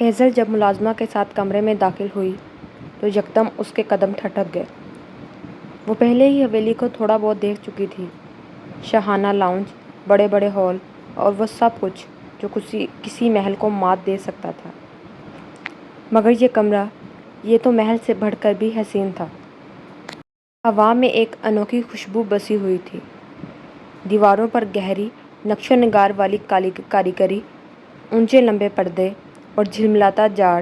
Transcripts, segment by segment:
Hazel جب ملازمہ کے ساتھ کمرے میں داخل ہوئی تو یکدم اس کے قدم ٹھٹک گئے۔ وہ پہلے ہی حویلی کو تھوڑا بہت دیکھ چکی تھی، شاہانہ لاؤنج، بڑے بڑے ہال اور وہ سب کچھ جو کسی محل کو مات دے سکتا تھا۔ مگر یہ کمرہ، یہ تو محل سے بڑھ کر بھی حسین تھا۔ ہوا میں ایک انوکھی خوشبو بسی ہوئی تھی، دیواروں پر گہری نقش و نگار والی کاریگری، اونچے لمبے پردے اور جھلملاتا جاڑ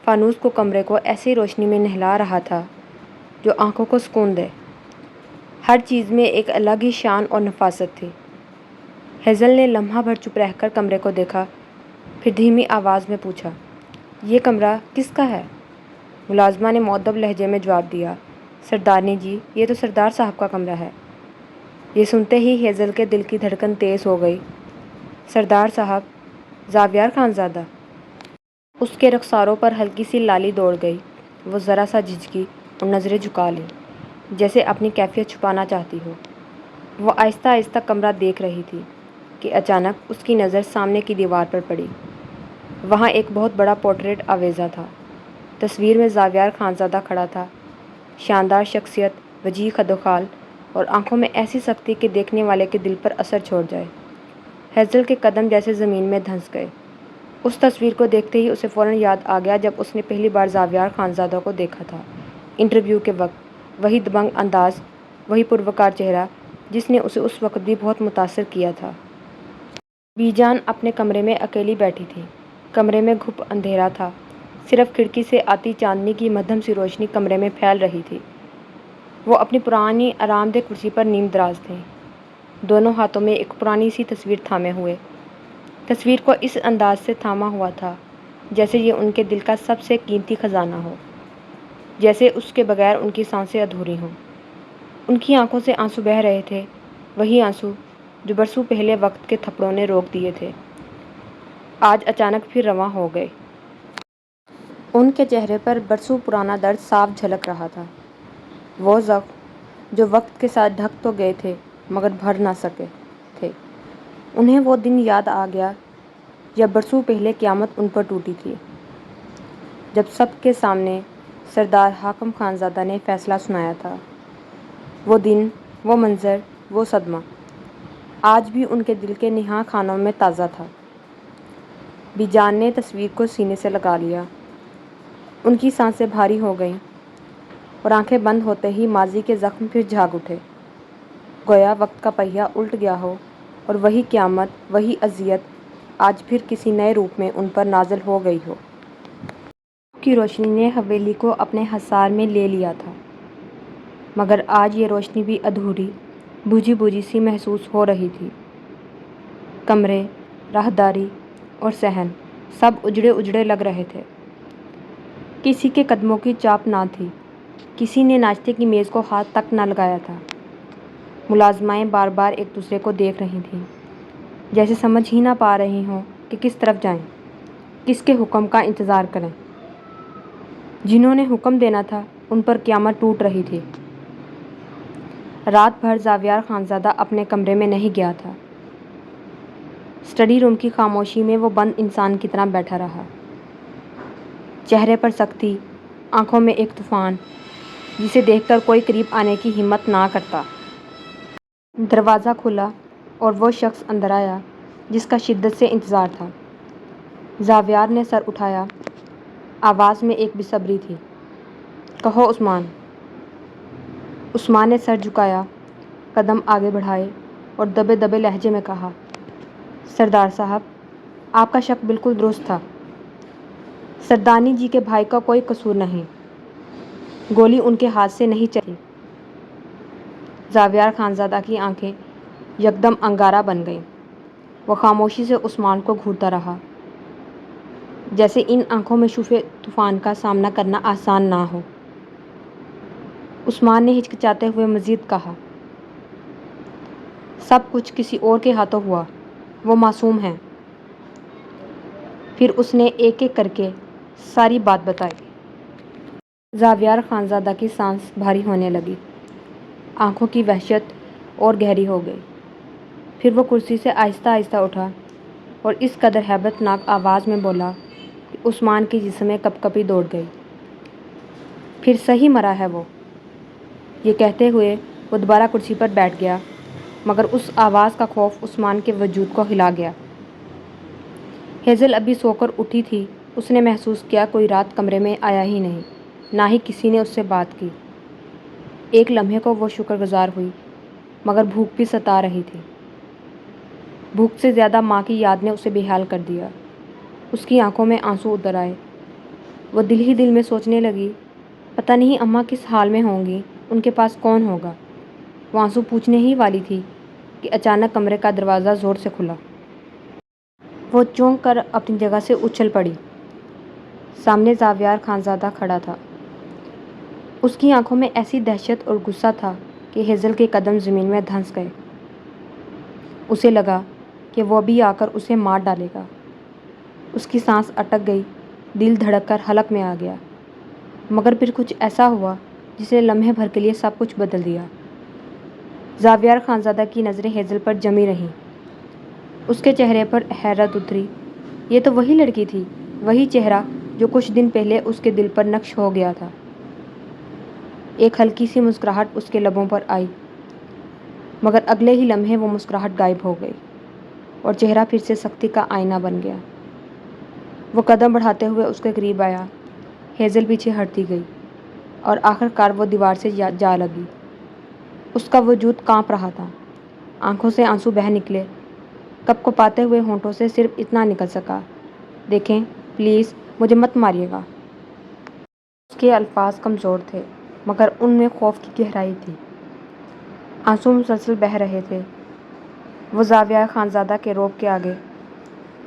فانوس کو کمرے کو ایسی روشنی میں نہلا رہا تھا جو آنکھوں کو سکون دے۔ ہر چیز میں ایک الگ ہی شان اور نفاست تھی۔ ہیزل نے لمحہ بھر چپ رہ کر کمرے کو دیکھا، پھر دھیمی آواز میں پوچھا، یہ کمرہ کس کا ہے؟ ملازمہ نے مؤدب لہجے میں جواب دیا، سردارنی جی، یہ تو سردار صاحب کا کمرہ ہے۔ یہ سنتے ہی ہیزل کے دل کی دھڑکن تیز ہو گئی۔ سردار صاحب؟ زاویار خانزادہ؟ اس کے رخساروں پر ہلکی سی لالی دوڑ گئی۔ وہ ذرا سا جھجکی اور نظریں جھکا لی، جیسے اپنی کیفیت چھپانا چاہتی ہو۔ وہ آہستہ آہستہ کمرہ دیکھ رہی تھی کہ اچانک اس کی نظر سامنے کی دیوار پر پڑی۔ وہاں ایک بہت بڑا پورٹریٹ آویزاں تھا۔ تصویر میں زاویار خانزادہ کھڑا تھا، شاندار شخصیت، وجیح قد و خال اور آنکھوں میں ایسی سختی کہ دیکھنے والے کے دل پر اثر چھوڑ جائے۔ ہیزل کے قدم جیسے زمین میں دھنس گئے۔ اس تصویر کو دیکھتے ہی اسے فوراً یاد آ گیا جب اس نے پہلی بار زاویار خانزادہ کو دیکھا تھا، انٹرویو کے وقت، وہی دبنگ انداز، وہی پروقار چہرہ جس نے اسے اس وقت بھی بہت متاثر کیا تھا۔ بی جان اپنے کمرے میں اکیلی بیٹھی تھی۔ کمرے میں گھپ اندھیرا تھا، صرف کھڑکی سے آتی چاندنی کی مدھم سی روشنی کمرے میں پھیل رہی تھی۔ وہ اپنی پرانی آرام دہ کرسی پر نیم دراز تھیں، دونوں ہاتھوں میں ایک پرانی سی تصویر تھامے ہوئے۔ تصویر کو اس انداز سے تھاما ہوا تھا جیسے یہ ان کے دل کا سب سے قیمتی خزانہ ہو، جیسے اس کے بغیر ان کی سانسیں ادھوری ہوں۔ ان کی آنکھوں سے آنسو بہہ رہے تھے، وہی آنسو جو برسوں پہلے وقت کے تھپڑوں نے روک دیے تھے، آج اچانک پھر رواں ہو گئے۔ ان کے چہرے پر برسوں پرانا درد صاف جھلک رہا تھا، وہ زخم جو وقت کے ساتھ ڈھک تو گئے تھے مگر بھر نہ سکے تھے۔ انہیں وہ دن یاد آ گیا جب برسوں پہلے قیامت ان پر ٹوٹی تھی، جب سب کے سامنے سردار حاکم خانزادہ نے فیصلہ سنایا تھا۔ وہ دن، وہ منظر، وہ صدمہ، آج بھی ان کے دل کے نہاں خانوں میں تازہ تھا۔ بی جان نے تصویر کو سینے سے لگا لیا، ان کی سانسیں بھاری ہو گئیں اور آنکھیں بند ہوتے ہی ماضی کے زخم پھر جھاگ اٹھے، گویا وقت کا پہیہ الٹ گیا ہو اور وہی قیامت، وہی اذیت آج پھر کسی نئے روپ میں ان پر نازل ہو گئی ہو۔ کی روشنی نے حویلی کو اپنے حصار میں لے لیا تھا، مگر آج یہ روشنی بھی ادھوری، بجھی بجھی سی محسوس ہو رہی تھی۔ کمرے، راہداری اور صحن سب اجڑے اجڑے لگ رہے تھے۔ کسی کے قدموں کی چاپ نہ تھی، کسی نے ناشتے کی میز کو ہاتھ تک نہ لگایا تھا۔ ملازمائیں بار بار ایک دوسرے کو دیکھ رہی تھیں، جیسے سمجھ ہی نہ پا رہی ہوں کہ کس طرف جائیں، کس کے حکم کا انتظار کریں۔ جنہوں نے حکم دینا تھا ان پر قیامت ٹوٹ رہی تھی۔ رات بھر زاویار خانزادہ اپنے کمرے میں نہیں گیا تھا۔ اسٹڈی روم کی خاموشی میں وہ بند انسان کی طرح بیٹھا رہا، چہرے پر سختی، آنکھوں میں ایک طوفان جسے دیکھ کر کوئی قریب آنے کی ہمت نہ کرتا۔ دروازہ کھلا اور وہ شخص اندر آیا جس کا شدت سے انتظار تھا۔ زاویار نے سر اٹھایا، آواز میں ایک بے صبری تھی، کہو عثمان۔ عثمان نے سر جھکایا، قدم آگے بڑھائے اور دبے دبے لہجے میں کہا، سردار صاحب، آپ کا شک بالکل درست تھا۔ سردارنی جی کے بھائی کا کوئی قصور نہیں، گولی ان کے ہاتھ سے نہیں چلی۔ زاویار خانزادہ کی آنکھیں یکدم انگارہ بن گئیں۔ وہ خاموشی سے عثمان کو گھورتا رہا، جیسے ان آنکھوں میں شوفے طوفان کا سامنا کرنا آسان نہ ہو۔ عثمان نے ہچکچاتے ہوئے مزید کہا، سب کچھ کسی اور کے ہاتھوں ہوا، وہ معصوم ہیں۔ پھر اس نے ایک ایک کر کے ساری بات بتائی۔ زاویار خانزادہ کی سانس بھاری ہونے لگی، آنکھوں کی وحشت اور گہری ہو گئی۔ پھر وہ کرسی سے آہستہ آہستہ اٹھا اور اس قدر ہیبت ناک آواز میں بولا کہ عثمان کے جسم میں کپ کپی دوڑ گئی۔ پھر صحیح مرا ہے وہ، یہ کہتے ہوئے وہ دوبارہ کرسی پر بیٹھ گیا، مگر اس آواز کا خوف عثمان کے وجود کو ہلا گیا۔ ہیزل ابھی سو کر اٹھی تھی۔ اس نے محسوس کیا کوئی رات کمرے میں آیا ہی نہیں، نہ ہی کسی نے اس سے بات کی۔ ایک لمحے کو وہ شکر گزار ہوئی، مگر بھوک بھی ستا رہی تھی۔ بھوک سے زیادہ ماں کی یاد نے اسے بے حال کر دیا۔ اس کی آنکھوں میں آنسو اتر آئے۔ وہ دل ہی دل میں سوچنے لگی، پتہ نہیں اماں کس حال میں ہوں گی، ان کے پاس کون ہوگا۔ وہ آنسو پوچھنے ہی والی تھی کہ اچانک کمرے کا دروازہ زور سے کھلا۔ وہ چونک کر اپنی جگہ سے اچھل پڑی۔ سامنے زاویار خانزادہ کھڑا تھا۔ اس کی آنکھوں میں ایسی دہشت اور غصہ تھا کہ ہیزل کے قدم زمین میں دھنس گئے۔ اسے لگا کہ وہ بھی آ کر اسے مار ڈالے گا۔ اس کی سانس اٹک گئی، دل دھڑک کر حلق میں آ گیا۔ مگر پھر کچھ ایسا ہوا جس نے لمحے بھر کے لیے سب کچھ بدل دیا۔ زاویار خانزادہ کی نظریں ہیزل پر جمی رہیں۔ اس کے چہرے پر حیرت اتری۔ یہ تو وہی لڑکی تھی، وہی چہرہ جو کچھ دن پہلے اس کے دل پر نقش ہو گیا تھا۔ ایک ہلکی سی مسکراہٹ اس کے لبوں پر آئی، مگر اگلے ہی لمحے وہ مسکراہٹ غائب ہو گئی اور چہرہ پھر سے سختی کا آئینہ بن گیا۔ وہ قدم بڑھاتے ہوئے اس کے قریب آیا۔ ہیزل پیچھے ہٹتی گئی اور آخر کار وہ دیوار سے جا لگی۔ اس کا وجود کانپ رہا تھا، آنکھوں سے آنسو بہہ نکلے۔ کپ کو پاتے ہوئے ہونٹوں سے صرف اتنا نکل سکا، دیکھیں پلیز مجھے مت ماریے گا۔ اس کے الفاظ کمزور تھے، مگر ان میں خوف کی گہرائی تھی۔ آنسو مسلسل بہہ رہے تھے۔ وہ زاویہ خانزادہ کے روب کے آگے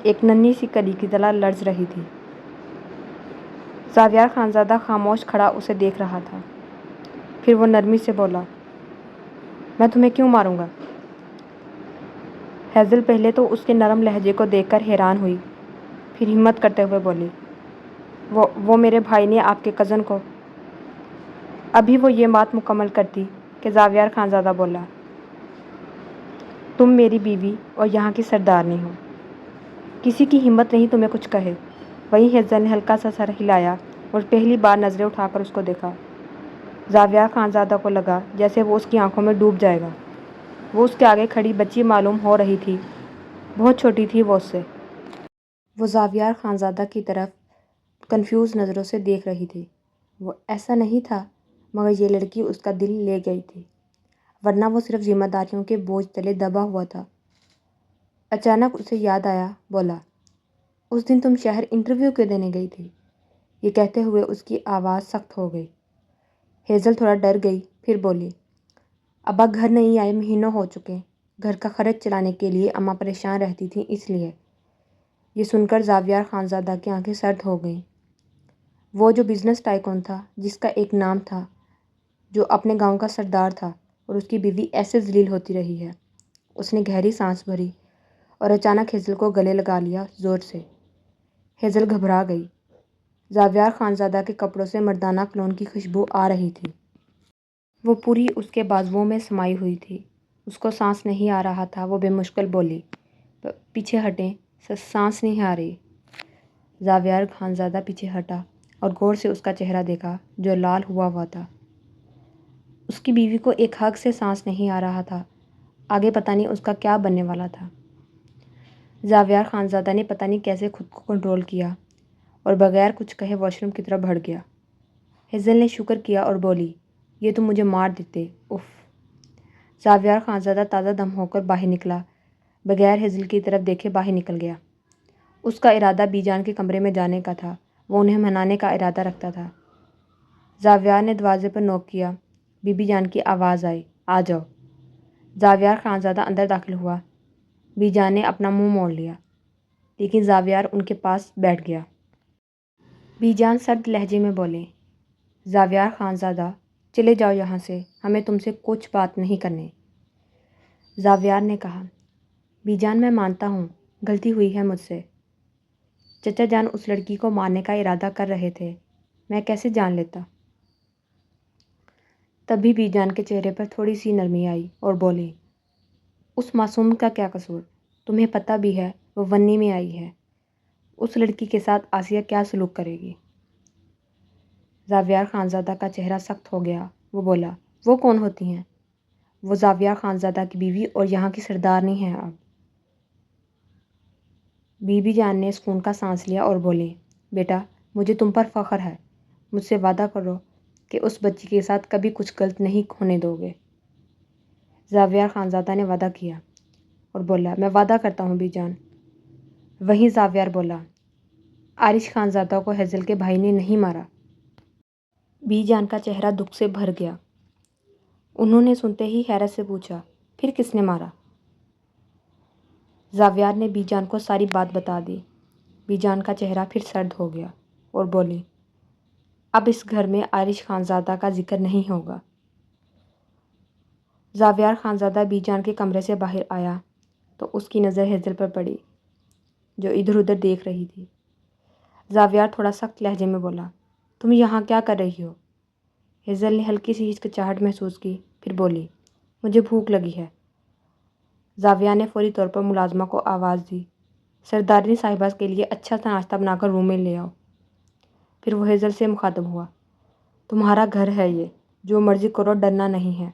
ایک ننھی سی کلی کی طرح لرز رہی تھی۔ زاویہ خانزادہ خاموش کھڑا اسے دیکھ رہا تھا۔ پھر وہ نرمی سے بولا، میں تمہیں کیوں ماروں گا؟ ہیزل پہلے تو اس کے نرم لہجے کو دیکھ کر حیران ہوئی، پھر ہمت کرتے ہوئے بولی، وہ میرے بھائی نے آپ کے کزن کو۔ ابھی وہ یہ بات مکمل کرتی کہ زاویہ خانزادہ بولا، تم میری بیوی اور یہاں کی سردارنی ہو، کسی کی ہمت نہیں تمہیں کچھ کہے۔ وہیں ہیزل نے ہلکا سا سر ہلایا اور پہلی بار نظریں اٹھا کر اس کو دیکھا۔ زاویہ خانزادہ کو لگا جیسے وہ اس کی آنکھوں میں ڈوب جائے گا۔ وہ اس کے آگے کھڑی بچی معلوم ہو رہی تھی، بہت چھوٹی تھی وہ اس سے۔ وہ زاویہ خانزادہ کی طرف کنفیوز نظروں سے دیکھ رہی تھی۔ وہ ایسا نہیں تھا، مگر یہ لڑکی اس کا دل لے گئی تھی، ورنہ وہ صرف ذمہ داریوں کے بوجھ تلے دبا ہوا تھا۔ اچانک اسے یاد آیا، بولا، اس دن تم شہر انٹرویو کیوں دینے گئی تھی؟ یہ کہتے ہوئے اس کی آواز سخت ہو گئی۔ ہیزل تھوڑا ڈر گئی، پھر بولی، ابا گھر نہیں آئے مہینوں ہو چکے، گھر کا خرچ چلانے کے لیے اماں پریشان رہتی تھیں اس لیے۔ یہ سن کر زاویہ خانزادہ کی آنکھیں سرد ہو گئیں۔ وہ جو بزنس ٹائکون تھا، جس کا ایک نام تھا، جو اپنے گاؤں کا سردار تھا، اور اس کی بیوی ایسے ذلیل ہوتی رہی ہے۔ اس نے گہری سانس بھری اور اچانک ہیزل کو گلے لگا لیا زور سے۔ ہیزل گھبرا گئی۔ زاویہ خانزادہ کے کپڑوں سے مردانہ کلون کی خوشبو آ رہی تھی۔ وہ پوری اس کے بازوؤں میں سمائی ہوئی تھی۔ اس کو سانس نہیں آ رہا تھا۔ وہ بے مشکل بولی، پیچھے ہٹیں، سانس نہیں آ رہی۔ زاویہ خانزادہ پیچھے ہٹا اور غور سے اس کا چہرہ دیکھا جو لال ہوا تھا۔ اس کی بیوی کو ایک حق سے سانس نہیں آ رہا تھا، آگے پتہ نہیں اس کا کیا بننے والا تھا۔ زاویہ خانزادہ نے پتہ نہیں کیسے خود کو کنٹرول کیا اور بغیر کچھ کہے واش روم کی طرف بڑھ گیا۔ ہیزل نے شکر کیا اور بولی، یہ تم مجھے مار دیتے، اف۔ زاویہ خانزادہ تازہ دم ہو کر باہر نکلا، بغیر ہیزل کی طرف دیکھے باہر نکل گیا۔ اس کا ارادہ بی جان کے کمرے میں جانے کا تھا، وہ انہیں منانے کا ارادہ رکھتا تھا۔ زاویہ نے دروازے پر نوک کیا، بی بی جان کی آواز آئی، آ جاؤ۔ زاویہ خانزادہ اندر داخل ہوا۔ بی جان نے اپنا منہ موڑ لیا، لیکن زاویہ ان کے پاس بیٹھ گیا۔ بی جان سرد لہجے میں بولے، زاویہ خانزادہ چلے جاؤ یہاں سے، ہمیں تم سے کچھ بات نہیں کرنی۔ زاویہ نے کہا، بی جان میں مانتا ہوں، غلطی ہوئی ہے مجھ سے۔ چچا جان اس لڑکی کو مارنے کا ارادہ کر رہے تھے، میں کیسے جان لیتا؟ تبھی بی جان کے چہرے پر تھوڑی سی نرمی آئی اور بولے، اس معصوم کا کیا قصور؟ تمہیں پتہ بھی ہے وہ ونی میں آئی ہے، اس لڑکی کے ساتھ آسیہ کیا سلوک کرے گی؟ زاویار خانزادہ کا چہرہ سخت ہو گیا۔ وہ بولا، وہ کون ہوتی ہیں؟ وہ زاویار خانزادہ کی بیوی اور یہاں کی سردارنی ہیں اب۔ بی بی جان نے سکون کا سانس لیا اور بولی، بیٹا مجھے تم پر فخر ہے، مجھ سے وعدہ کرو کہ اس بچی کے ساتھ کبھی کچھ غلط نہیں ہونے دو گے۔ زاویار خانزادہ نے وعدہ کیا اور بولا، میں وعدہ کرتا ہوں بی جان۔ وہیں زاویار بولا، عارش خانزادہ کو ہیزل کے بھائی نے نہیں مارا۔ بی جان کا چہرہ دکھ سے بھر گیا۔ انہوں نے سنتے ہی حیرت سے پوچھا، پھر کس نے مارا؟ زاویار نے بی جان کو ساری بات بتا دی۔ بی جان کا چہرہ پھر سرد ہو گیا اور بولی، اب اس گھر میں عارش خانزادہ کا ذکر نہیں ہوگا۔ زاویار خانزادہ بی جان کے کمرے سے باہر آیا تو اس کی نظر ہیزل پر پڑی جو ادھر ادھر دیکھ رہی تھی۔ زاویار تھوڑا سخت لہجے میں بولا، تم یہاں کیا کر رہی ہو؟ ہیزل نے ہلکی سی ہچکچاہٹ محسوس کی، پھر بولی، مجھے بھوک لگی ہے۔ زاویار نے فوری طور پر ملازمہ کو آواز دی، سردارنی صاحبہ کے لیے اچھا سا ناشتہ بنا کر روم میں لے آؤ۔ پھر وہ ہیزل سے مخاطب ہوا، تمہارا گھر ہے یہ، جو مرضی کرو، ڈرنا نہیں ہے۔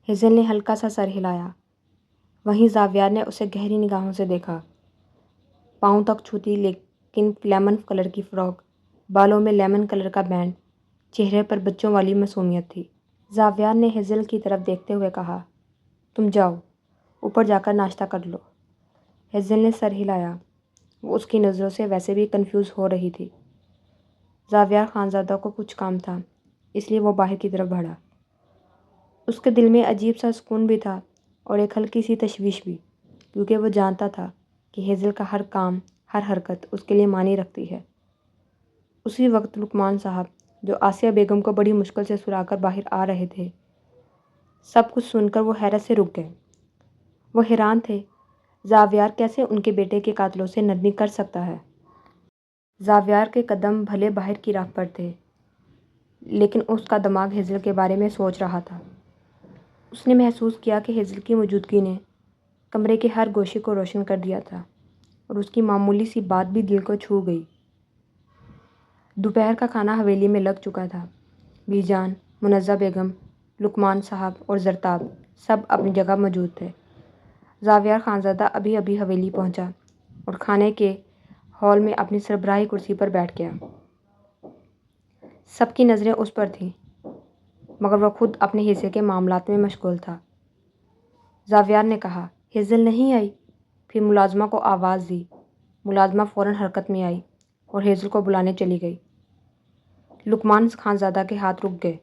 ہیزل نے ہلکا سا سر ہلایا۔ وہیں زاویار نے اسے گہری نگاہوں سے دیکھا۔ پاؤں تک چھوتی لیکن لیمن کلر کی فراک، بالوں میں لیمن کلر کا بینڈ، چہرے پر بچوں والی معصومیت تھی۔ زاویار نے ہیزل کی طرف دیکھتے ہوئے کہا، تم جاؤ، اوپر جا کر ناشتہ کر لو۔ ہیزل نے سر ہلایا۔ وہ اس کی نظروں سے ویسے بھی کنفیوز ہو رہی تھی۔ زاویار خانزادہ کو کچھ کام تھا، اس لیے وہ باہر کی طرف بڑھا۔ اس کے دل میں عجیب سا سکون بھی تھا اور ایک ہلکی سی تشویش بھی، کیونکہ وہ جانتا تھا کہ ہیزل کا ہر کام، ہر حرکت اس کے لیے معنی رکھتی ہے۔ اسی وقت لقمان صاحب، جو آسیہ بیگم کو بڑی مشکل سے سلا کر باہر آ رہے تھے، سب کچھ سن کر وہ حیرت سے رک گئے۔ وہ حیران تھے، زاویار کیسے ان کے بیٹے کے قاتلوں سے نرمی کر سکتا ہے؟ زاویار کے قدم بھلے باہر کی راہ پر تھے، لیکن اس کا دماغ ہیزل کے بارے میں سوچ رہا تھا۔ اس نے محسوس کیا کہ ہیزل کی موجودگی نے کمرے کے ہر گوشے کو روشن کر دیا تھا اور اس کی معمولی سی بات بھی دل کو چھو گئی۔ دوپہر کا کھانا حویلی میں لگ چکا تھا۔ بی جان، منزہ بیگم، لقمان صاحب اور زرتاب سب اپنی جگہ موجود تھے۔ زاویار خانزادہ ابھی ابھی حویلی پہنچا اور کھانے کے ہال میں اپنی سربراہی کرسی پر بیٹھ گیا۔ سب کی نظریں اس پر تھیں، مگر وہ خود اپنے حصے کے معاملات میں مشغول تھا۔ زاویار نے کہا، ہیزل نہیں آئی؟ پھر ملازمہ کو آواز دی۔ ملازمہ فوراً حرکت میں آئی اور ہیزل کو بلانے چلی گئی۔ لقمان خانزادہ کے ہاتھ رک گئے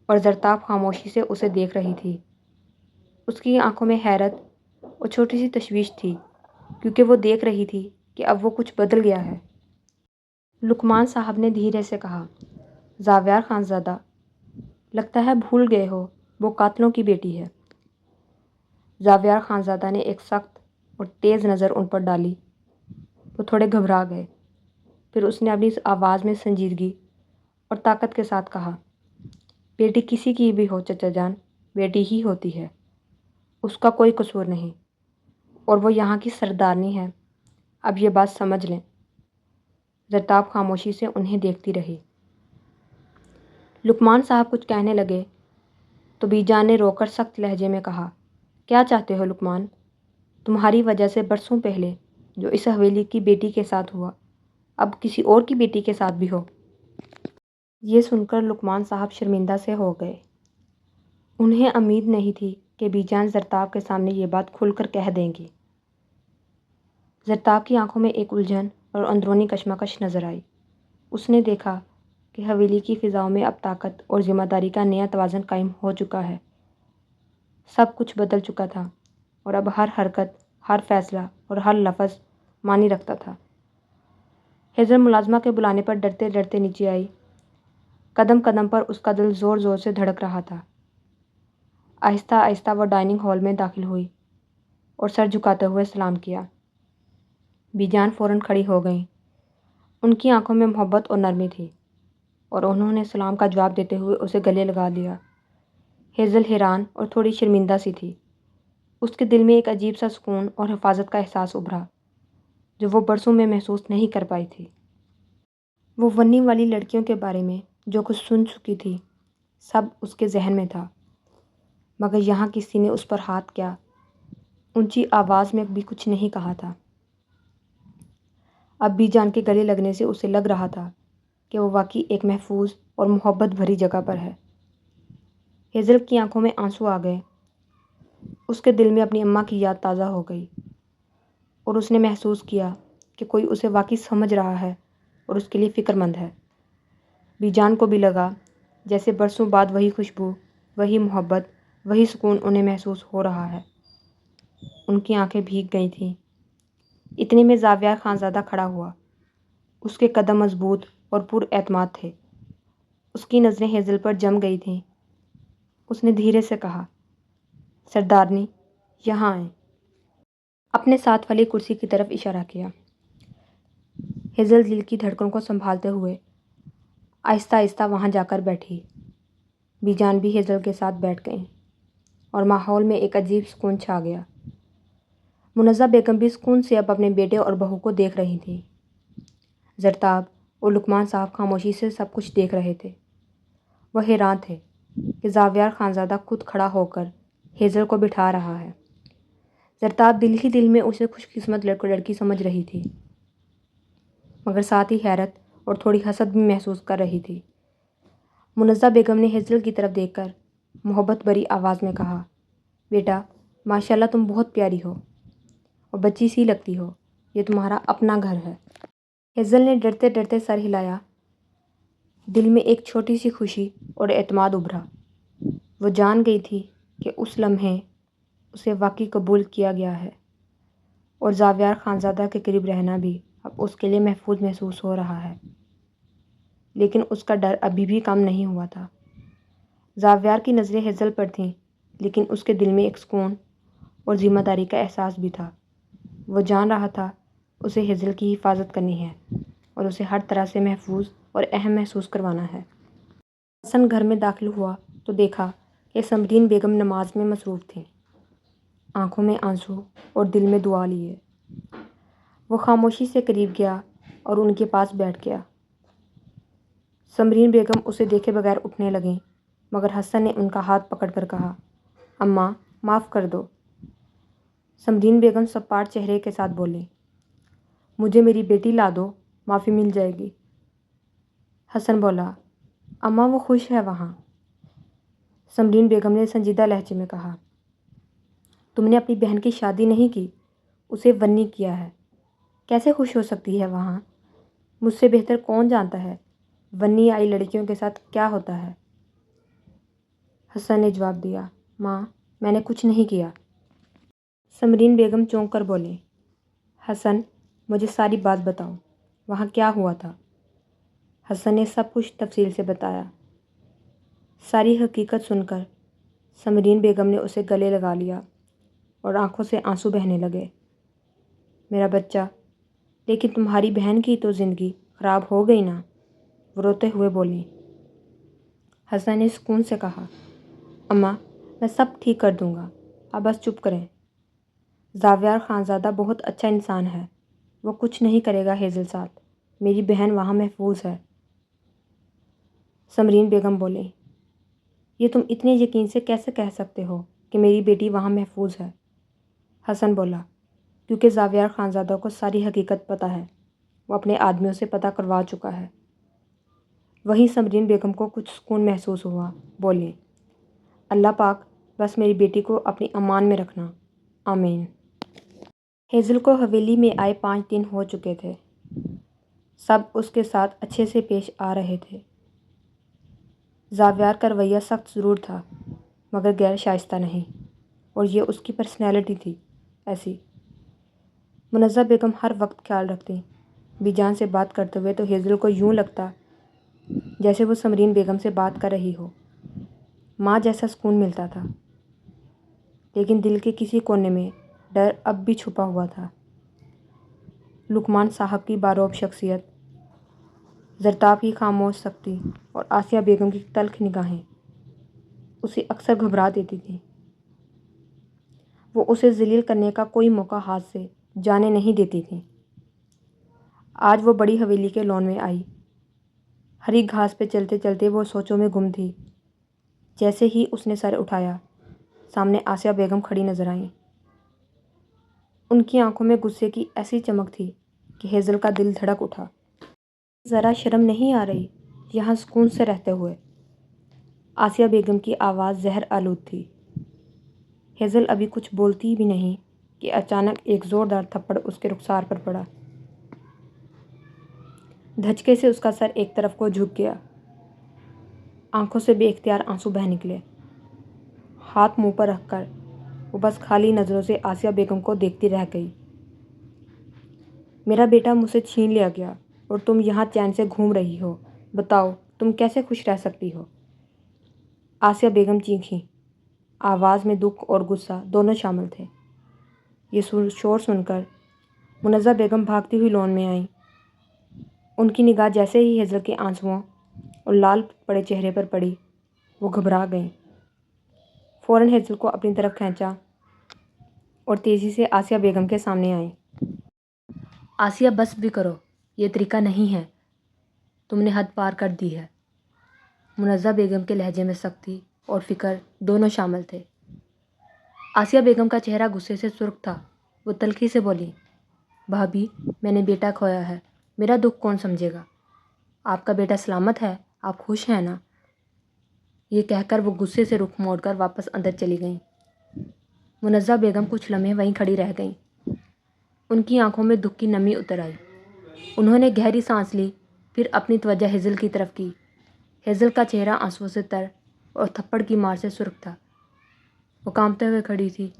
اور زرتاب خاموشی سے اسے دیکھ رہی تھی۔ اس کی آنکھوں میں حیرت اور چھوٹی سی تشویش تھی، کیونکہ وہ دیکھ رہی تھی کہ اب وہ کچھ بدل گیا ہے۔ لقمان صاحب نے دھیرے سے کہا، زاویار خانزادہ، لگتا ہے بھول گئے ہو، وہ قاتلوں کی بیٹی ہے۔ زاویار خانزادہ نے ایک سخت اور تیز نظر ان پر ڈالی۔ وہ تھوڑے گھبرا گئے۔ پھر اس نے اپنی آواز میں سنجیدگی اور طاقت کے ساتھ کہا، بیٹی کسی کی بھی ہو چچا جان، بیٹی ہی ہوتی ہے، اس کا کوئی قصور نہیں، اور وہ یہاں کی سردارنی ہے، اب یہ بات سمجھ لیں۔ زرتاب خاموشی سے انہیں دیکھتی رہی۔ لقمان صاحب کچھ کہنے لگے تو بی جان نے رو کر سخت لہجے میں کہا، کیا چاہتے ہو لقمان؟ تمہاری وجہ سے برسوں پہلے جو اس حویلی کی بیٹی کے ساتھ ہوا، اب کسی اور کی بیٹی کے ساتھ بھی ہو۔ یہ سن کر لقمان صاحب شرمندہ سے ہو گئے۔ انہیں امید نہیں تھی کہ بی جان زرتاب کے سامنے یہ بات کھل کر کہہ دیں گی۔ زرتاب کی آنکھوں میں ایک الجھن اور اندرونی کشمکش نظر آئی۔ اس نے دیکھا کہ حویلی کی فضاؤں میں اب طاقت اور ذمہ داری کا نیا توازن قائم ہو چکا ہے۔ سب کچھ بدل چکا تھا اور اب ہر حرکت، ہر فیصلہ اور ہر لفظ معنی رکھتا تھا۔ ہیزل ملازمہ کے بلانے پر ڈرتے ڈرتے نیچے آئی۔ قدم قدم پر اس کا دل زور زور سے دھڑک رہا تھا۔ آہستہ آہستہ وہ ڈائننگ ہال میں داخل ہوئی اور سر جھکاتے ہوئے سلام کیا۔ بی جان فوراً کھڑی ہو گئیں۔ ان کی آنکھوں میں محبت اور نرمی تھی اور انہوں نے سلام کا جواب دیتے ہوئے اسے گلے لگا لیا۔ ہیزل حیران اور تھوڑی شرمندہ سی تھی۔ اس کے دل میں ایک عجیب سا سکون اور حفاظت کا احساس ابھرا۔ جو وہ برسوں میں محسوس نہیں کر پائی تھی۔ وہ ونی والی لڑکیوں کے بارے میں جو کچھ سن چکی تھی سب اس کے ذہن میں تھا، مگر یہاں کسی نے اس پر ہاتھ کیا اونچی آواز میں بھی کچھ نہیں کہا تھا۔ ابی جان کے گلے لگنے سے اسے لگ رہا تھا کہ وہ واقعی ایک محفوظ اور محبت بھری جگہ پر ہے۔ ہیزل کی آنکھوں میں آنسو آ گئے۔ اس کے دل میں اپنی اماں کی یاد تازہ ہو گئی اور اس نے محسوس کیا کہ کوئی اسے واقعی سمجھ رہا ہے اور اس کے لیے فکر مند ہے۔ بی جان کو بھی لگا جیسے برسوں بعد وہی خوشبو، وہی محبت، وہی سکون انہیں محسوس ہو رہا ہے۔ ان کی آنکھیں بھیگ گئی تھیں۔ اتنے میں زاویار خانزادہ کھڑا ہوا۔ اس کے قدم مضبوط اور پر اعتماد تھے۔ اس کی نظریں ہیزل پر جم گئی تھیں۔ اس نے دھیرے سے کہا، سردارنی، یہاں آئیں۔ اپنے ساتھ والی کرسی کی طرف اشارہ کیا۔ ہیزل دل کی دھڑکن کو سنبھالتے ہوئے آہستہ آہستہ وہاں جا کر بیٹھی۔ بی جان بھی ہیزل کے ساتھ بیٹھ گئیں اور ماحول میں ایک عجیب سکون چھا گیا۔ منزہ بیگم بھی سکون سے اب اپنے بیٹے اور بہو کو دیکھ رہی تھیں۔ زرتاب اور لقمان صاحب خاموشی سے سب کچھ دیکھ رہے تھے۔ وہ حیران تھے کہ زاویار خانزادہ خود کھڑا ہو کر ہیزل کو بٹھا رہا ہے۔ زرتاب دل ہی دل میں اسے خوش قسمت لڑکی سمجھ رہی تھی، مگر ساتھ ہی حیرت اور تھوڑی حسد بھی محسوس کر رہی تھی۔ منزہ بیگم نے ہیزل کی طرف دیکھ کر محبت بھری آواز میں کہا، بیٹا، ماشاءاللہ تم بہت پیاری ہو اور بچی سی لگتی ہو۔ یہ تمہارا اپنا گھر ہے۔ ہیزل نے ڈرتے ڈرتے سر ہلایا۔ دل میں ایک چھوٹی سی خوشی اور اعتماد ابھرا۔ وہ جان گئی تھی کہ اس لمحے اسے واقعی قبول کیا گیا ہے اور زاویار خانزادہ کے قریب رہنا بھی اب اس کے لیے محفوظ محسوس ہو رہا ہے۔ لیکن اس کا ڈر ابھی بھی کم نہیں ہوا تھا۔ زاویار کی نظریں ہیزل پر تھیں، لیکن اس کے دل میں ایک سکون اور ذمہ داری کا احساس بھی تھا۔ وہ جان رہا تھا اسے ہیزل کی حفاظت کرنی ہے اور اسے ہر طرح سے محفوظ اور اہم محسوس کروانا ہے۔ حسن گھر میں داخل ہوا تو دیکھا کہ سمرین بیگم نماز میں مصروف تھیں، آنکھوں میں آنسو اور دل میں دعا لیے۔ وہ خاموشی سے قریب گیا اور ان کے پاس بیٹھ گیا۔ سمرین بیگم اسے دیکھے بغیر اٹھنے لگیں، مگر حسن نے ان کا ہاتھ پکڑ کر کہا، اماں، معاف کر دو۔ سمرین بیگم سپاٹ چہرے کے ساتھ بولیں، مجھے میری بیٹی لا دو، معافی مل جائے گی۔ حسن بولا، اماں وہ خوش ہے وہاں۔ سمرین بیگم نے سنجیدہ لہجے میں کہا، تم نے اپنی بہن کی شادی نہیں کی، اسے ونی کیا ہے، کیسے خوش ہو سکتی ہے وہاں؟ مجھ سے بہتر کون جانتا ہے ونی آئی لڑکیوں کے ساتھ کیا ہوتا ہے؟ حسن نے جواب دیا، ماں، میں نے کچھ نہیں کیا۔ سمرین بیگم چونک کر بولیں، حسن، مجھے ساری بات بتاؤ، وہاں کیا ہوا تھا؟ حسن نے سب کچھ تفصیل سے بتایا۔ ساری حقیقت سن کر سمرین بیگم نے اسے گلے لگا لیا اور آنکھوں سے آنسو بہنے لگے۔ میرا بچہ، لیکن تمہاری بہن کی تو زندگی خراب ہو گئی نا، وہ روتے ہوئے بولیں۔ حسن نے سکون سے کہا، اماں، میں سب ٹھیک کر دوں گا، آپ بس چپ کریں۔ زاویار خانزادہ بہت اچھا انسان ہے، وہ کچھ نہیں کرے گا ہیزل ساتھ، میری بہن وہاں محفوظ ہے۔ سمرین بیگم بولیں، یہ تم اتنے یقین سے کیسے کہہ سکتے ہو کہ میری بیٹی وہاں محفوظ ہے؟ حسن بولا، کیونکہ زاویار خانزادہ کو ساری حقیقت پتہ ہے، وہ اپنے آدمیوں سے پتہ کروا چکا ہے۔ وہیں سمرین بیگم کو کچھ سکون محسوس ہوا، بولیں، اللہ پاک بس میری بیٹی کو اپنی امان میں رکھنا، آمین۔ ہیزل کو حویلی میں آئے 5 دن ہو چکے تھے۔ سب اس کے ساتھ اچھے سے پیش آ رہے تھے۔ زاویار کا رویہ سخت ضرور تھا، مگر غیر شائستہ نہیں، اور یہ اس کی پرسنالٹی تھی ایسی۔ منزہ بیگم ہر وقت خیال رکھتیں۔ بی جان سے بات کرتے ہوئے تو ہیزل کو یوں لگتا جیسے وہ سمرین بیگم سے بات کر رہی ہو۔ ماں جیسا سکون ملتا تھا، لیکن دل کے کسی کونے میں ڈر اب بھی چھپا ہوا تھا۔ لقمان صاحب کی باروب شخصیت، زرتاب کی خاموش سختی اور آسیہ بیگم کی تلخ نگاہیں اسے اکثر گھبرا دیتی تھیں۔ وہ اسے ذلیل کرنے کا کوئی موقع ہاتھ سے جانے نہیں دیتی تھیں۔ آج وہ بڑی حویلی کے لون میں آئی۔ ہری گھاس پہ چلتے چلتے وہ سوچوں میں گم تھی۔ جیسے ہی اس نے سر اٹھایا، سامنے آسیہ بیگم کھڑی نظر آئیں۔ ان کی آنکھوں میں غصے کی ایسی چمک تھی کہ ہیزل کا دل دھڑک اٹھا۔ ذرا شرم نہیں آ رہی یہاں سکون سے رہتے ہوئے؟ آسیہ بیگم کی آواز زہر آلود تھی۔ ہیزل ابھی کچھ بولتی بھی نہیں کہ اچانک ایک زوردار تھپڑ اس کے رخسار پر پڑا۔ دھچکے سے اس کا سر ایک طرف کو جھک گیا۔ آنکھوں سے بے اختیار آنسو بہہ نکلے۔ ہاتھ منہ پر رکھ کر وہ بس خالی نظروں سے آسیہ بیگم کو دیکھتی رہ گئی۔ میرا بیٹا مجھ سے چھین لیا گیا اور تم یہاں چین سے گھوم رہی ہو۔ بتاؤ تم کیسے خوش رہ سکتی ہو؟ آسیہ بیگم چیخیں۔ آواز میں دکھ اور غصہ دونوں شامل تھے۔ یہ شور سن کر منزہ بیگم بھاگتی ہوئی لون میں آئیں۔ ان کی نگاہ جیسے ہی ہیزل کے آنسوؤں اور لال پڑے چہرے پر پڑی، وہ گھبرا گئیں۔ فوراً ہیزل کو اپنی طرف کھینچا اور تیزی سے آسیہ بیگم کے سامنے آئیں۔ آسیہ بس بھی کرو، یہ طریقہ نہیں ہے، تم نے حد پار کر دی ہے۔ منزہ بیگم کے لہجے میں سختی اور فکر دونوں شامل تھے۔ آسیہ بیگم کا چہرہ غصے سے سرخ تھا۔ وہ تلخی سے بولی، بھابھی میں نے بیٹا کھویا ہے، میرا دکھ کون سمجھے گا؟ آپ کا بیٹا سلامت ہے، آپ خوش ہیں نا؟ یہ کہہ کر وہ غصے سے رخ موڑ کر واپس اندر چلی گئیں۔ منزہ بیگم کچھ لمحے وہیں کھڑی رہ گئیں۔ ان کی آنکھوں میں دکھ کی نمی اتر آئی۔ انہوں نے گہری سانس لی، پھر اپنی توجہ ہیزل کی طرف کی۔ ہیزل کا چہرہ آنسوؤں سے تر اور تھپڑ کی مار سے سرخ تھا۔ وہ کانپتے ہوئے کھڑی تھی،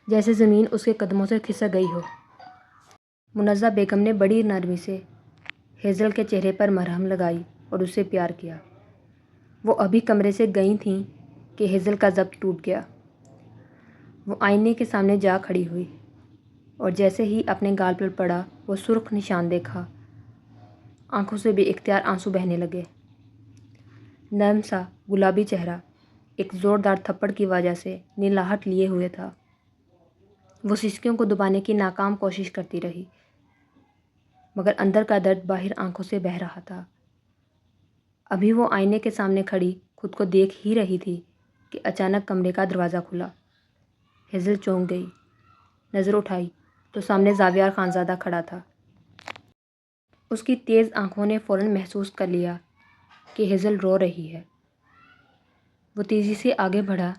جیسے زمین اس کے قدموں سے کھسک گئی ہو۔ منزہ بیگم نے بڑی نرمی سے ہیزل کے چہرے پر مرہم لگائی اور اسے پیار کیا۔ وہ ابھی کمرے سے گئی تھیں کہ ہیزل کا ضبط ٹوٹ گیا۔ وہ آئینے کے سامنے جا کھڑی ہوئی اور جیسے ہی اپنے گال پر پڑا وہ سرخ نشان دیکھا، آنکھوں سے بے اختیار آنسو بہنے لگے۔ نرم سا گلابی چہرہ ایک زوردار تھپڑ کی وجہ سے نیلاہٹ لیے ہوئے تھا۔ وہ سسکیوں کو دبانے کی ناکام کوشش کرتی رہی، مگر اندر کا درد باہر آنکھوں سے بہہ رہا تھا۔ ابھی وہ آئینے کے سامنے کھڑی خود کو دیکھ ہی رہی تھی کہ اچانک کمرے کا دروازہ کھلا۔ ہیزل چونک گئی، نظر اٹھائی تو سامنے زاویار خانزادہ کھڑا تھا۔ اس کی تیز آنکھوں نے فوراً محسوس کر لیا کہ ہیزل رو رہی ہے۔ وہ تیزی سے آگے بڑھا۔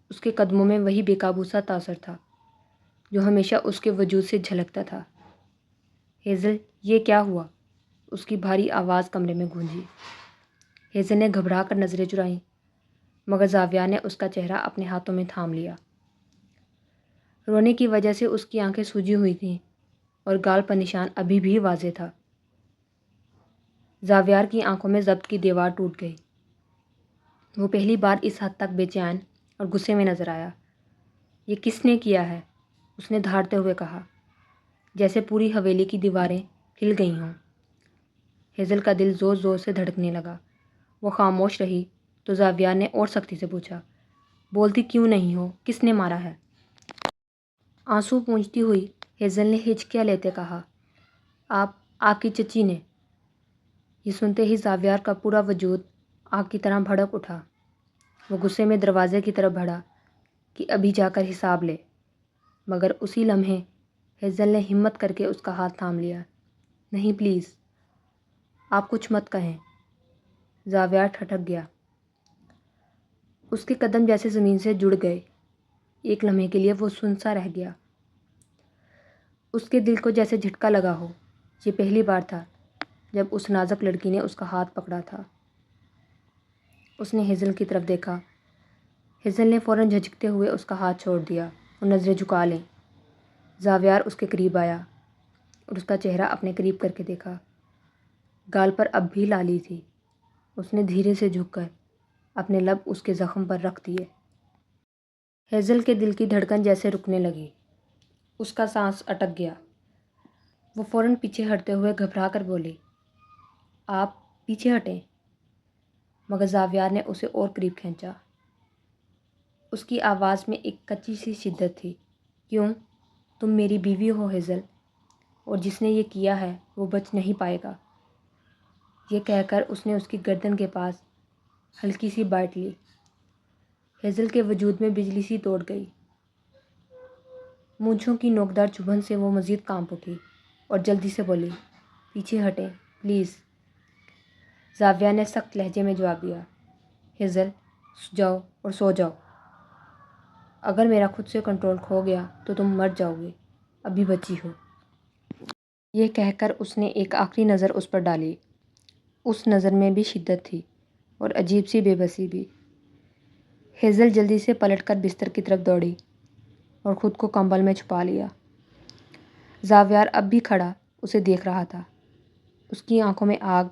اس کے قدموں میں وہی بے قابو سا تاثر تھا جو ہمیشہ اس کے وجود سے جھلکتا تھا۔ ہیزل یہ کیا ہوا؟ اس کی بھاری آواز کمرے میں گونجی۔ ہیزل نے گھبرا کر نظریں چرائیں، مگر زاویار نے اس کا چہرہ اپنے ہاتھوں میں تھام لیا۔ رونے کی وجہ سے اس کی آنکھیں سوجی ہوئی تھیں اور گال پر نشان ابھی بھی واضح تھا۔ زاویار کی آنکھوں میں ضبط کی دیوار ٹوٹ گئی۔ وہ پہلی بار اس حد تک بے چین اور غصے میں نظر آیا۔ یہ کس نے کیا ہے؟ اس نے دھاڑتے ہوئے کہا، جیسے پوری حویلی کی دیواریں ہل گئی ہوں۔ ہیزل کا دل زور زور سے دھڑکنے لگا۔ وہ خاموش رہی تو زاویار نے اور سختی سے پوچھا، بولتی کیوں نہیں ہو؟ کس نے مارا ہے؟ آنسو پونچھتی ہوئی ہیزل نے ہچکیاں لیتے کہا، آپ کی چچی نے۔ یہ سنتے ہی زاویار کا پورا وجود آگ کی طرح بھڑک اٹھا۔ وہ غصے میں دروازے کی طرف بڑھا کہ ابھی جا کر حساب لے، مگر اسی لمحے ہیزل نے ہمت کر کے اس کا ہاتھ تھام لیا۔ نہیں پلیز، آپ کچھ مت کہیں۔ زاویار ٹھٹک گیا۔ اس کے قدم جیسے زمین سے جڑ گئے۔ ایک لمحے کے لیے وہ سن سا رہ گیا۔ اس کے دل کو جیسے جھٹکا لگا ہو۔ یہ پہلی بار تھا جب اس نازک لڑکی نے اس کا ہاتھ پکڑا تھا۔ اس نے ہیزل کی طرف دیکھا۔ ہیزل نے فوراً جھجکتے ہوئے اس کا ہاتھ چھوڑ دیا اور نظریں جھکا لیں۔ زاویار اس کے قریب آیا اور اس کا چہرہ اپنے قریب کر کے دیکھا۔ گال پر اب بھی لالی تھی۔ اس نے دھیرے سے جھک کر اپنے لب اس کے زخم پر رکھ دیے۔ ہیزل کے دل کی دھڑکن جیسے رکنے لگی۔ اس کا سانس اٹک گیا۔ وہ فوراً پیچھے ہٹتے ہوئے گھبرا کر بولی، آپ پیچھے ہٹیں، مگر زاویار نے اسے اور قریب کھینچا۔ اس کی آواز میں ایک کچی سی شدت تھی، کیوں؟ تم میری بیوی ہو ہیزل، اور جس نے یہ کیا ہے وہ بچ نہیں پائے گا۔ یہ کہہ کر اس نے اس کی گردن کے پاس ہلکی سی بائٹ لی۔ ہیزل کے وجود میں بجلی سی دوڑ گئی۔ مونچھوں کی نوکدار چبھن سے وہ مزید کانپ اٹھی اور جلدی سے بولی، پیچھے ہٹیں پلیز۔ زاویہ نے سخت لہجے میں جواب دیا، ہیزل جاؤ اور سو جاؤ۔ اگر میرا خود سے کنٹرول کھو گیا تو تم مر جاؤ گے، ابھی بچی ہو۔ یہ کہہ کر اس نے ایک آخری نظر اس پر ڈالی۔ اس نظر میں بھی شدت تھی اور عجیب سی بے بسی بھی۔ ہیزل جلدی سے پلٹ کر بستر کی طرف دوڑی اور خود کو کمبل میں چھپا لیا۔ زاویار اب بھی کھڑا اسے دیکھ رہا تھا۔ اس کی آنکھوں میں آگ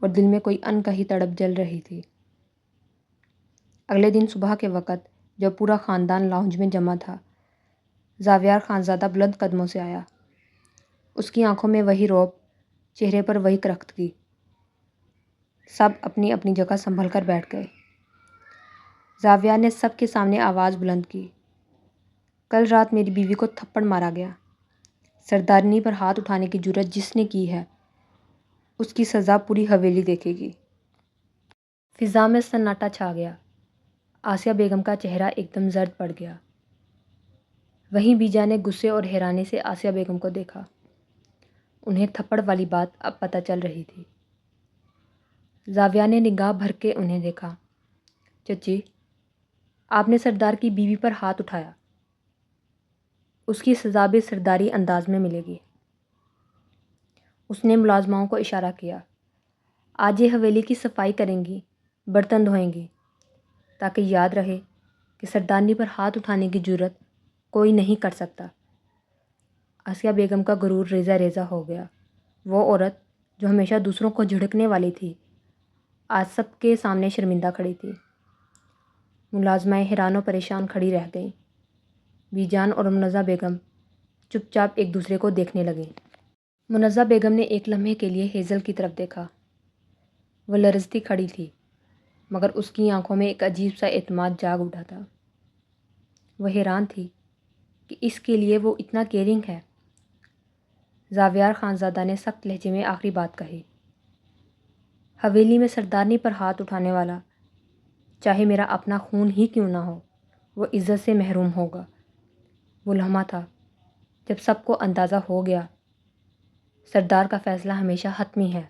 اور دل میں کوئی انکہی تڑپ جل رہی تھی۔ اگلے دن صبح کے وقت جب پورا خاندان لاؤنج میں جمع تھا، زاویار خانزادہ بلند قدموں سے آیا۔ اس کی آنکھوں میں وہی رعب، چہرے پر وہی کرختگی۔ سب اپنی اپنی جگہ سنبھل کر بیٹھ گئے۔ زاویار نے سب کے سامنے آواز بلند کی، کل رات میری بیوی کو تھپڑ مارا گیا۔ سردارنی پر ہاتھ اٹھانے کی جرات جس نے کی ہے، اس کی سزا پوری حویلی دیکھے گی۔ فضا میں سناٹا چھا گیا۔ آسیہ بیگم کا چہرہ ایک دم زرد پڑ گیا۔ وہیں بیجا نے غصے اور حیرانی سے آسیہ بیگم کو دیکھا۔ انہیں تھپڑ والی بات اب پتہ چل رہی تھی۔ زاویہ نے نگاہ بھر کے انہیں دیکھا۔ چچی، آپ نے سردار کی بیوی پر ہاتھ اٹھایا، اس کی سزا بھی سرداری انداز میں ملے گی۔ اس نے ملازماؤں کو اشارہ کیا، آج یہ حویلی کی صفائی کریں گی، برتن دھوئیں گی، تاکہ یاد رہے کہ سردارنی پر ہاتھ اٹھانے کی جرات کوئی نہیں کر سکتا۔ آسیہ بیگم کا غرور ریزہ ریزہ ہو گیا۔ وہ عورت جو ہمیشہ دوسروں کو جھڑکنے والی تھی، آج سب کے سامنے شرمندہ کھڑی تھی۔ ملازمائیں حیران و پریشان کھڑی رہ گئیں۔ بیجان اور منزہ بیگم چپ چاپ ایک دوسرے کو دیکھنے لگیں۔ منزہ بیگم نے ایک لمحے کے لیے ہیزل کی طرف دیکھا۔ وہ لرزتی کھڑی تھی، مگر اس کی آنکھوں میں ایک عجیب سا اعتماد جاگ اٹھا تھا۔ وہ حیران تھی کہ اس کے لیے وہ اتنا کیئرنگ ہے۔ زاویار خانزادہ نے سخت لہجے میں آخری بات کہی، حویلی میں سردارنی پر ہاتھ اٹھانے والا، چاہے میرا اپنا خون ہی کیوں نہ ہو، وہ عزت سے محروم ہوگا۔ وہ لمحہ تھا جب سب کو اندازہ ہو گیا سردار کا فیصلہ ہمیشہ حتمی ہے،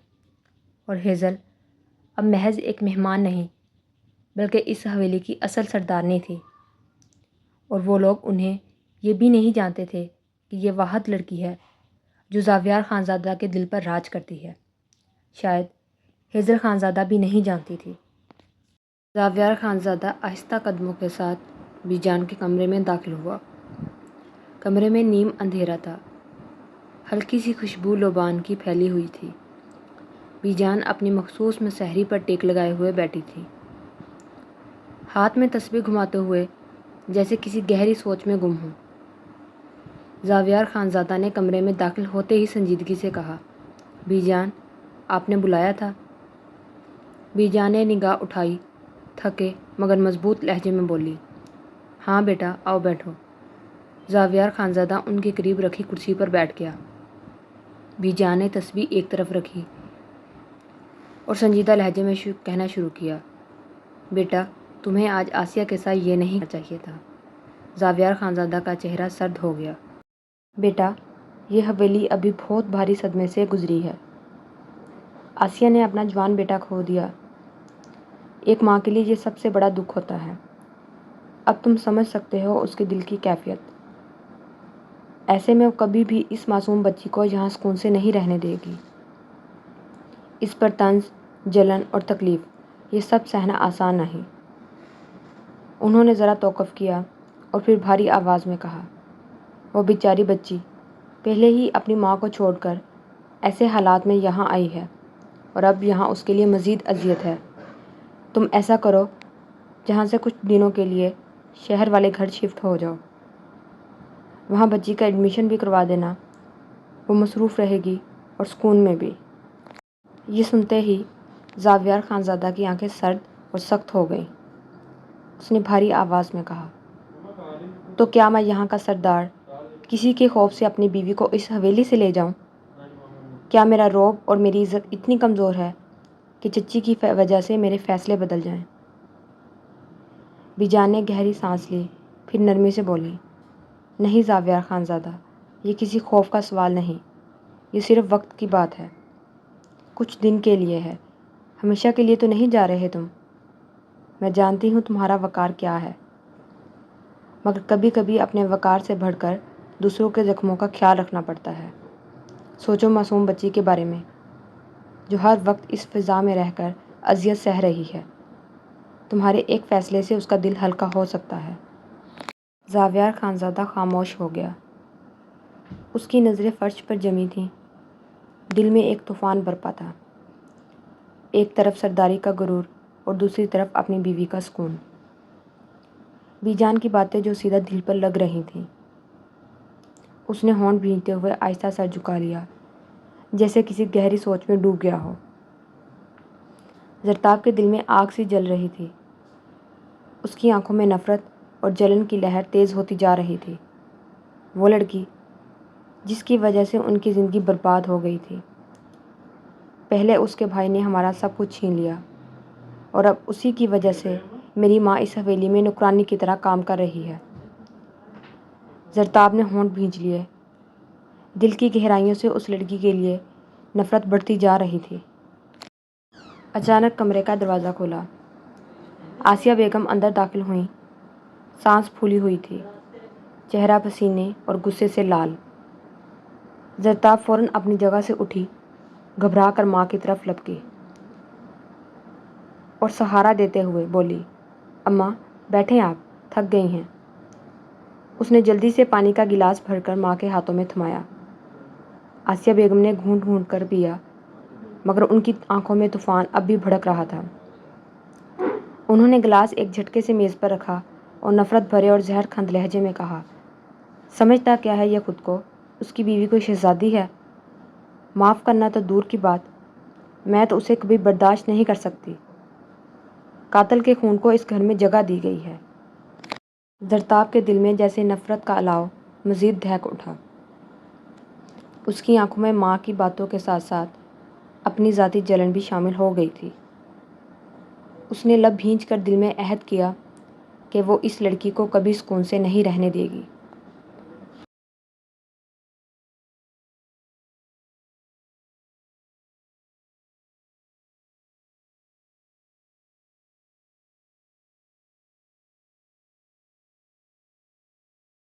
اور ہیزل اب محض ایک مہمان نہیں بلکہ اس حویلی کی اصل سردارنی تھی۔ اور وہ لوگ انہیں یہ بھی نہیں جانتے تھے کہ یہ واحد لڑکی ہے جو زاویار خانزادہ کے دل پر راج کرتی ہے۔ شاید ہیزل خانزادہ بھی نہیں جانتی تھی۔ زاویار خانزادہ آہستہ قدموں کے ساتھ بیجان کے کمرے میں داخل ہوا۔ کمرے میں نیم اندھیرا تھا۔ ہلکی سی خوشبو لوبان کی پھیلی ہوئی تھی۔ بیجان اپنی مخصوص مسحری پر ٹیک لگائے ہوئے بیٹھی تھی، ہاتھ میں تسبیح گھماتے ہوئے جیسے کسی گہری سوچ میں گم ہو۔ زاویار خانزادہ نے کمرے میں داخل ہوتے ہی سنجیدگی سے کہا، بیجان، آپ نے بلایا تھا؟ بیجان نے نگاہ اٹھائی، تھکے مگر مضبوط لہجے میں بولی، ہاں بیٹا آؤ بیٹھو۔ زاویار خانزادہ ان کے قریب رکھی کرسی پر بیٹھ گیا۔ بیجان نے تسبیح ایک طرف رکھی اور سنجیدہ لہجے میں کہنا شروع کیا، بیٹا تمہیں آج آسیہ کے ساتھ یہ نہیں کرنا چاہیے تھا۔ زاویار خانزادہ کا چہرہ سرد ہو گیا۔ بیٹا، یہ حویلی ابھی بہت بھاری صدمے سے گزری ہے۔ آسیہ نے اپنا جوان بیٹا کھو دیا۔ ایک ماں کے لیے یہ سب سے بڑا دکھ ہوتا ہے۔ اب تم سمجھ سکتے ہو اس کے دل کی کیفیت۔ ایسے میں وہ کبھی بھی اس معصوم بچی کو یہاں سکون سے نہیں رہنے دے گی۔ اس پر طنز، جلن اور تکلیف، یہ سب سہنا آسان نہیں۔ انہوں نے ذرا توقف کیا اور پھر بھاری آواز میں کہا، وہ بیچاری بچی پہلے ہی اپنی ماں کو چھوڑ کر ایسے حالات میں یہاں آئی ہے، اور اب یہاں اس کے لیے مزید اذیت ہے۔ تم ایسا کرو، جہاں سے کچھ دنوں کے لیے شہر والے گھر شفٹ ہو جاؤ۔ وہاں بچی کا ایڈمیشن بھی کروا دینا، وہ مصروف رہے گی اور سکون میں بھی۔ یہ سنتے ہی زاویار خانزادہ کی آنکھیں سرد اور سخت ہو گئیں۔ اس نے بھاری آواز میں کہا، تو کیا میں یہاں کا سردار کسی کے خوف سے اپنی بیوی کو اس حویلی سے لے جاؤں؟ کیا میرا رعب اور میری عزت اتنی کمزور ہے کہ چچی کی وجہ سے میرے فیصلے بدل جائیں؟ بی جان نے گہری سانس لی، پھر نرمی سے بولی، نہیں زاویار خانزادہ، یہ کسی خوف کا سوال نہیں، یہ صرف وقت کی بات ہے۔ کچھ دن کے لیے ہے، ہمیشہ کے لیے تو نہیں جا رہے تم۔ میں جانتی ہوں تمہارا وقار کیا ہے، مگر کبھی کبھی اپنے وقار سے بڑھ کر دوسروں کے زخموں کا خیال رکھنا پڑتا ہے۔ سوچو معصوم بچی کے بارے میں، جو ہر وقت اس فضا میں رہ کر اذیت سہ رہی ہے۔ تمہارے ایک فیصلے سے اس کا دل ہلکا ہو سکتا ہے۔ زاویار خانزادہ خاموش ہو گیا۔ اس کی نظریں فرش پر جمی تھیں۔ دل میں ایک طوفان برپا تھا، ایک طرف سرداری کا غرور اور دوسری طرف اپنی بیوی کا سکون۔ بی جان کی باتیں جو سیدھا دل پر لگ رہی تھیں۔ اس نے ہونٹ بھینچتے ہوئے آہستہ سر جھکا لیا، جیسے کسی گہری سوچ میں ڈوب گیا ہو۔ زرتاب کے دل میں آگ سی جل رہی تھی۔ اس کی آنکھوں میں نفرت اور جلن کی لہر تیز ہوتی جا رہی تھی۔ وہ لڑکی جس کی وجہ سے ان کی زندگی برباد ہو گئی تھی۔ پہلے اس کے بھائی نے ہمارا سب کچھ چھین لیا، اور اب اسی کی وجہ سے میری ماں اس حویلی میں نوکرانی کی طرح کام کر رہی ہے۔ زرتاب نے ہونٹ بھینچ لیے۔ دل کی گہرائیوں سے اس لڑکی کے لیے نفرت بڑھتی جا رہی تھی۔ اچانک کمرے کا دروازہ کھلا۔ آسیہ بیگم اندر داخل ہوئیں۔ سانس پھولی ہوئی تھی، چہرہ پسینے اور غصے سے لال۔ زرتاب فوراً اپنی جگہ سے اٹھی، گھبرا کر ماں کی طرف لپکی اور سہارا دیتے ہوئے بولی، اماں بیٹھیں، آپ تھک گئی ہیں۔ اس نے جلدی سے پانی کا گلاس بھر کر ماں کے ہاتھوں میں تھمایا۔ آسیہ بیگم نے گھونٹ گھونٹ کر پیا، مگر ان کی آنکھوں میں طوفان اب بھی بھڑک رہا تھا۔ انہوں نے گلاس ایک جھٹکے سے میز پر رکھا اور نفرت بھرے اور زہر کھند لہجے میں کہا، سمجھتا کیا ہے یہ خود کو؟ اس کی بیوی کوئی شہزادی ہے؟ معاف کرنا تو دور کی بات، میں تو اسے کبھی برداشت نہیں کر سکتی۔ قاتل کے خون کو اس گھر میں جگہ دی گئی ہے۔ زرتاب کے دل میں جیسے نفرت کا الاؤ مزید دہک اٹھا۔ اس کی آنکھوں میں ماں کی باتوں کے ساتھ ساتھ اپنی ذاتی جلن بھی شامل ہو گئی تھی۔ اس نے لب بھینچ کر دل میں عہد کیا کہ وہ اس لڑکی کو کبھی سکون سے نہیں رہنے دے گی۔